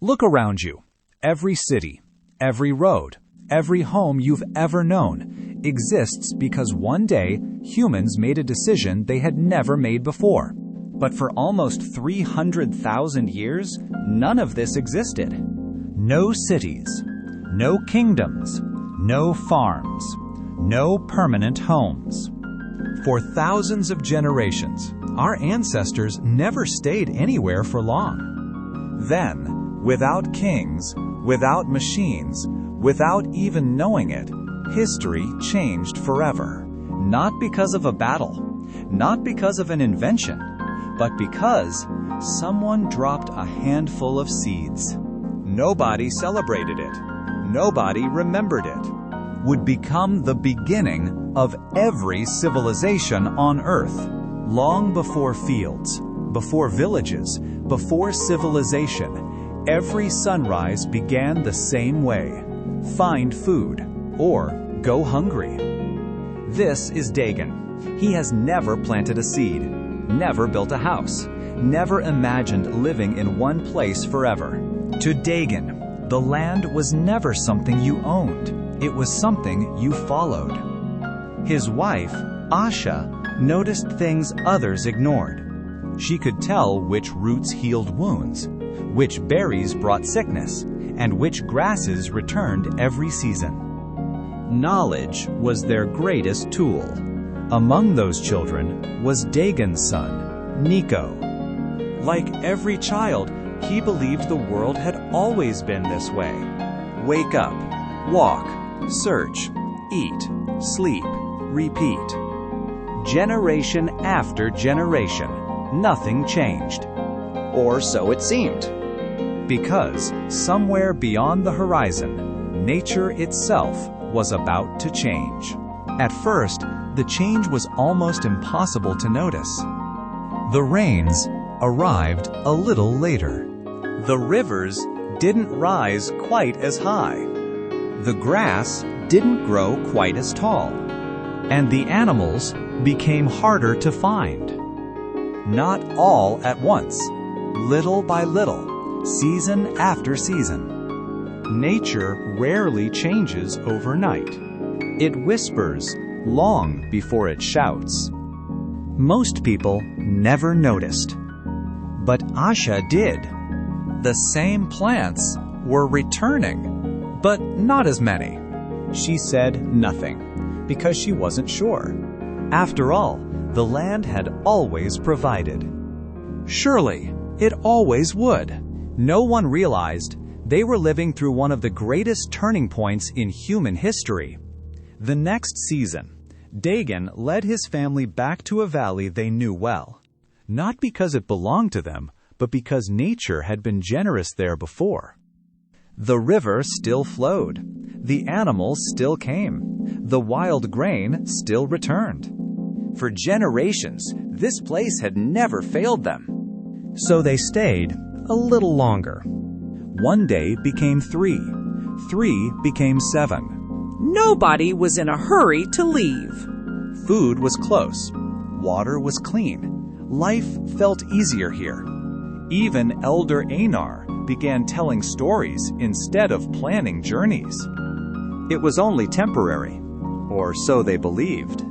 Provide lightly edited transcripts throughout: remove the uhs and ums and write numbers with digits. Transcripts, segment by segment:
Look around you. Every city, every road, every home you've ever known exists because one day humans made a decision they had never made before. But for almost 300,000 years, none of this existed. No cities, no kingdoms, no farms, no permanent homes. For thousands of generations, our ancestors never stayed anywhere for long. Then, without kings, without machines, without even knowing it, history changed forever. Not because of a battle, not because of an invention, but because someone dropped a handful of seeds. Nobody celebrated it. Nobody remembered it. Would become the beginning of every civilization on Earth. Long before fields, before villages, before civilization, every sunrise began the same way. Find food, or go hungry. This is Dagon. He has never planted a seed, never built a house, never imagined living in one place forever. To Dagon, the land was never something you owned. It was something you followed. His wife, Asha, noticed things others ignored. She could tell which roots healed wounds, which berries brought sickness, and which grasses returned every season. Knowledge was their greatest tool. Among those children was Dagon's son, Nico. Like every child, he believed the world had always been this way. Wake up, walk, search, eat, sleep, repeat. Generation after generation, nothing changed. Or so it seemed. Because somewhere beyond the horizon, nature itself was about to change. At first, the change was almost impossible to notice. The rains arrived a little later. The rivers didn't rise quite as high. The grass didn't grow quite as tall. And the animals became harder to find. Not all at once, little by little, season after season. Nature rarely changes overnight. It whispers long before it shouts. Most people never noticed. But Asha did. The same plants were returning, but not as many. She said nothing, because she wasn't sure. After all, the land had always provided. Surely, it always would. No one realized they were living through one of the greatest turning points in human history. The next season, Dagon led his family back to a valley they knew well. Not because it belonged to them, but because nature had been generous there before. The river still flowed. The animals still came. The wild grain still returned. For generations, this place had never failed them. So they stayed a little longer. One day became 3. 3 became 7. Nobody was in a hurry to leave. Food was close. Water was clean. Life felt easier here. Even Elder Einar began telling stories instead of planning journeys. It was only temporary, or so they believed.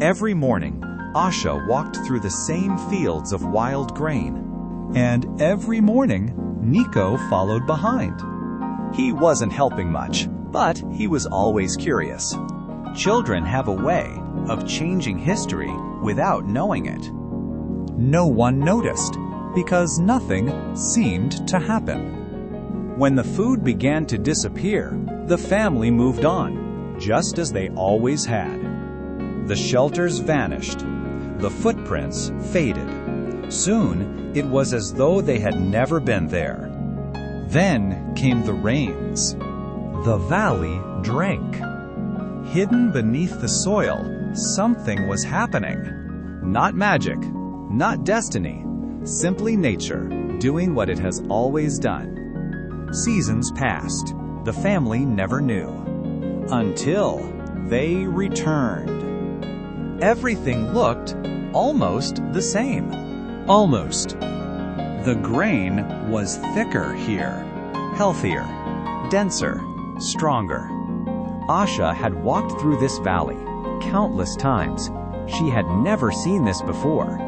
Every morning, Asha walked through the same fields of wild grain, and every morning, Nico followed behind. He wasn't helping much, but he was always curious. Children have a way of changing history without knowing it. No one noticed, because nothing seemed to happen. When the food began to disappear, the family moved on, just as they always had. The shelters vanished. The footprints faded. Soon, it was as though they had never been there. Then came the rains. The valley drank. Hidden beneath the soil, something was happening. Not magic, not destiny, simply nature doing what it has always done. Seasons passed. The family never knew. Until they returned. Everything looked almost the same. Almost. The grain was thicker here, healthier, denser, stronger. Asha had walked through this valley countless times. She had never seen this before.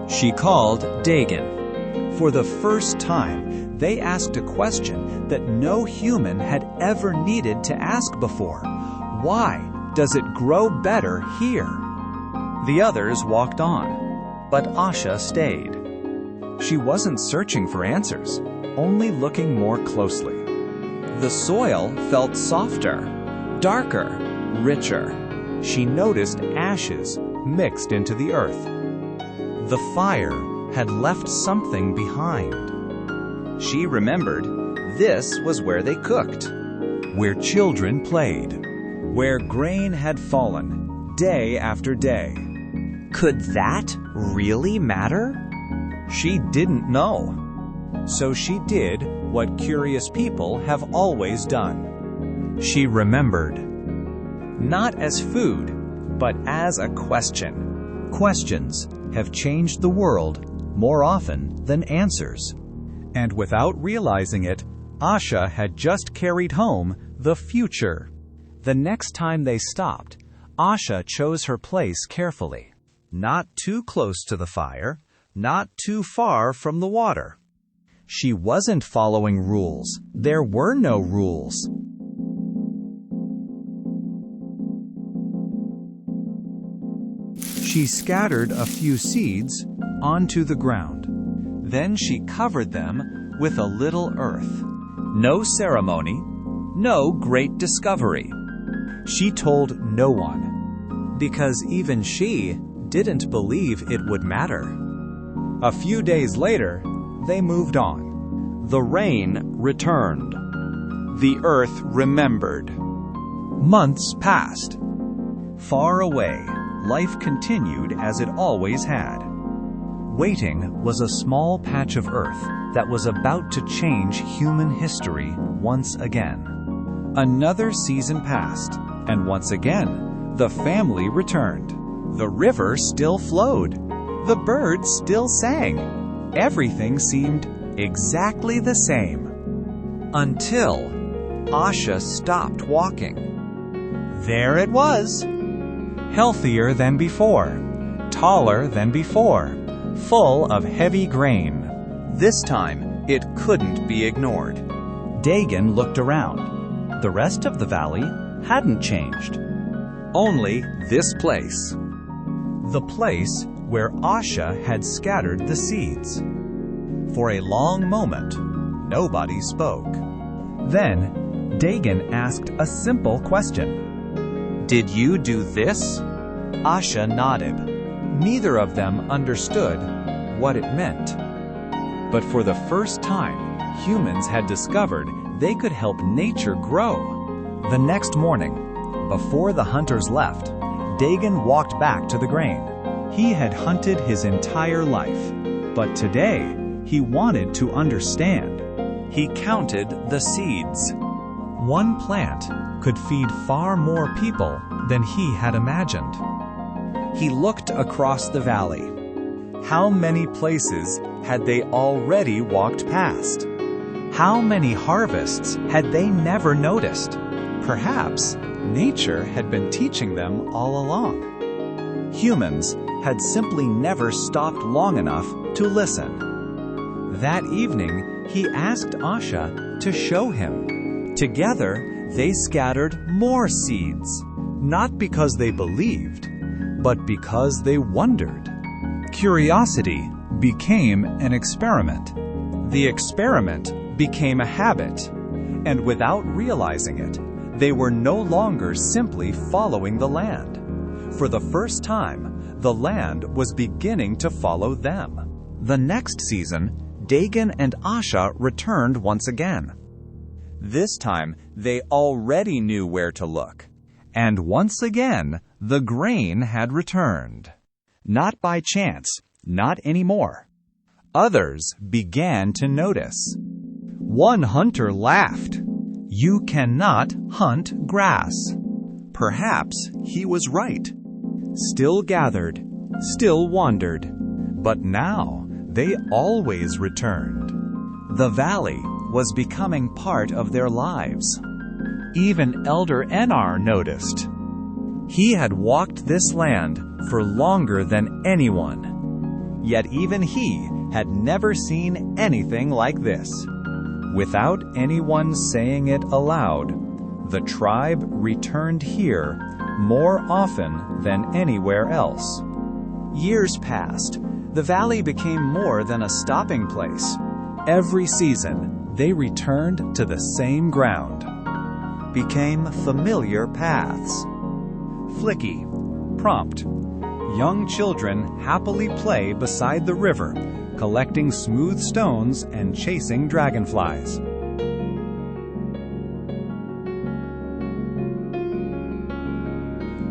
She called Dagon. For the first time, they asked a question that no human had ever needed to ask before. Why does it grow better here? The others walked on, but Asha stayed. She wasn't searching for answers, only looking more closely. The soil felt softer, darker, richer. She noticed ashes mixed into the earth. The fire had left something behind. She remembered this was where they cooked, where children played, where grain had fallen day after day. Could that really matter? She didn't know. So she did what curious people have always done. She remembered. Not as food, but as a question. Questions have changed the world more often than answers. And without realizing it, Asha had just carried home the future. The next time they stopped, Asha chose her place carefully. Not too close to the fire, not too far from the water. She wasn't following rules. There were no rules. She scattered a few seeds onto the ground. Then she covered them with a little earth. No ceremony, no great discovery. She told no one, because even she didn't believe it would matter. A few days later, they moved on. The rain returned. The earth remembered. Months passed. Far away, life continued as it always had. Waiting was a small patch of earth that was about to change human history once again. Another season passed, and once again, the family returned. The river still flowed. The birds still sang. Everything seemed exactly the same. Until Asha stopped walking. There it was. Healthier than before. Taller than before. Full of heavy grain. This time, it couldn't be ignored. Dagon looked around. The rest of the valley hadn't changed. Only this place. The place where Asha had scattered the seeds. For a long moment, nobody spoke. Then, Dagon asked a simple question. Did you do this? Asha nodded. Neither of them understood what it meant. But for the first time, humans had discovered they could help nature grow. The next morning, before the hunters left, Dagon walked back to the grain. He had hunted his entire life, but today he wanted to understand. He counted the seeds. One plant could feed far more people than he had imagined. He looked across the valley. How many places had they already walked past? How many harvests had they never noticed? Perhaps nature had been teaching them all along. Humans had simply never stopped long enough to listen. That evening, he asked Asha to show him. Together, they scattered more seeds, not because they believed, but because they wondered. Curiosity became an experiment. The experiment became a habit, and without realizing it, they were no longer simply following the land. For the first time, the land was beginning to follow them. The next season, Dagon and Asha returned once again. This time, they already knew where to look. And once again, the grain had returned. Not by chance, not anymore. Others began to notice. One hunter laughed. You cannot hunt grass. Perhaps he was right. Still gathered, still wandered. But now, they always returned. The valley was becoming part of their lives. Even Elder Enar noticed. He had walked this land for longer than anyone. Yet even he had never seen anything like this. Without anyone saying it aloud, the tribe returned here more often than anywhere else. Years passed. The valley became more than a stopping place. Every season, they returned to the same ground. Became familiar paths. Flicky, prompt. Young children happily play beside the river, collecting smooth stones and chasing dragonflies.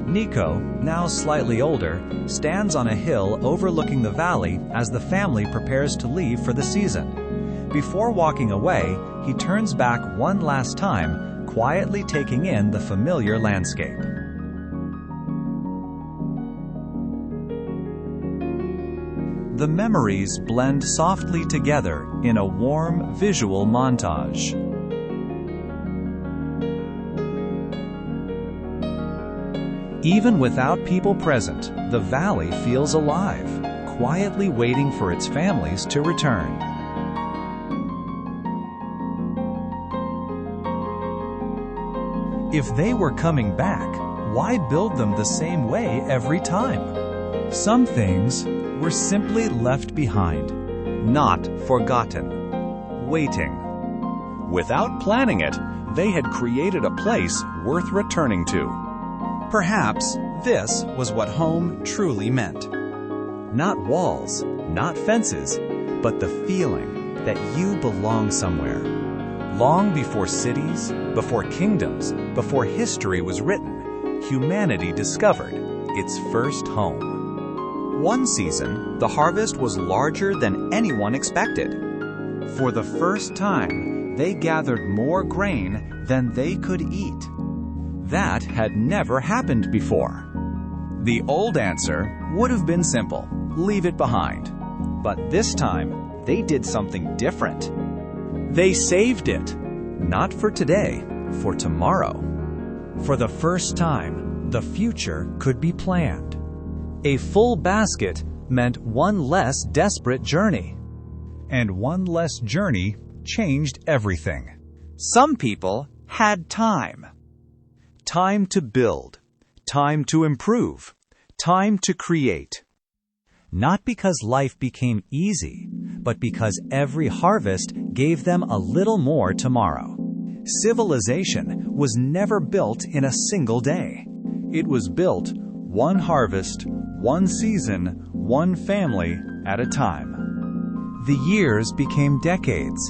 Nico, now slightly older, stands on a hill overlooking the valley as the family prepares to leave for the season. Before walking away, he turns back one last time, quietly taking in the familiar landscape. The memories blend softly together in a warm visual montage. Even without people present, the valley feels alive, quietly waiting for its families to return. If they were coming back, why build them the same way every time? Some things were simply left behind, not forgotten, waiting. Without planning it, they had created a place worth returning to. Perhaps this was what home truly meant. Not walls, not fences, but the feeling that you belong somewhere. Long before cities, before kingdoms, before history was written, humanity discovered its first home. One season, the harvest was larger than anyone expected. For the first time, they gathered more grain than they could eat. That had never happened before. The old answer would have been simple: leave it behind. But this time, they did something different. They saved it, not for today, for tomorrow. For the first time, the future could be planned. A full basket meant one less desperate journey. And one less journey changed everything. Some people had time. Time to build, time to improve, time to create. Not because life became easy, but because every harvest gave them a little more tomorrow. Civilization was never built in a single day. It was built one harvest, one season, one family at a time. The years became decades.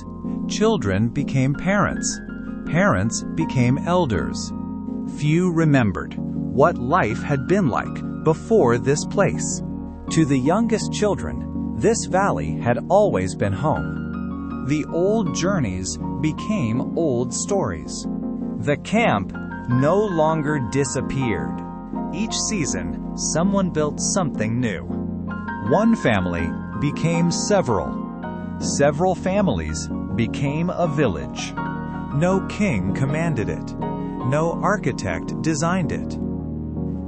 Children became parents. Parents became elders. Few remembered what life had been like before this place. To the youngest children, this valley had always been home. The old journeys became old stories. The camp no longer disappeared. Each season, someone built something new. One family became several. Several families became a village. No king commanded it. No architect designed it.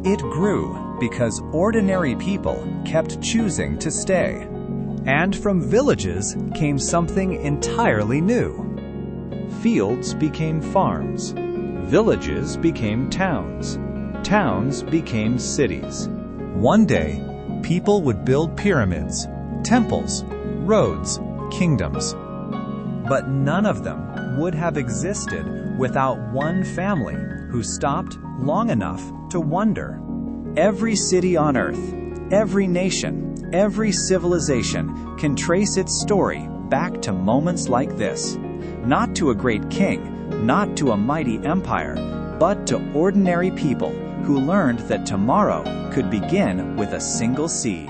It grew because ordinary people kept choosing to stay. And from villages came something entirely new. Fields became farms. Villages became towns. Towns became cities. One day, people would build pyramids, temples, roads, kingdoms. But none of them would have existed without one family who stopped long enough to wonder. Every city on earth, every nation, every civilization can trace its story back to moments like this. Not to a great king, not to a mighty empire, but to ordinary people who learned that tomorrow could begin with a single seed.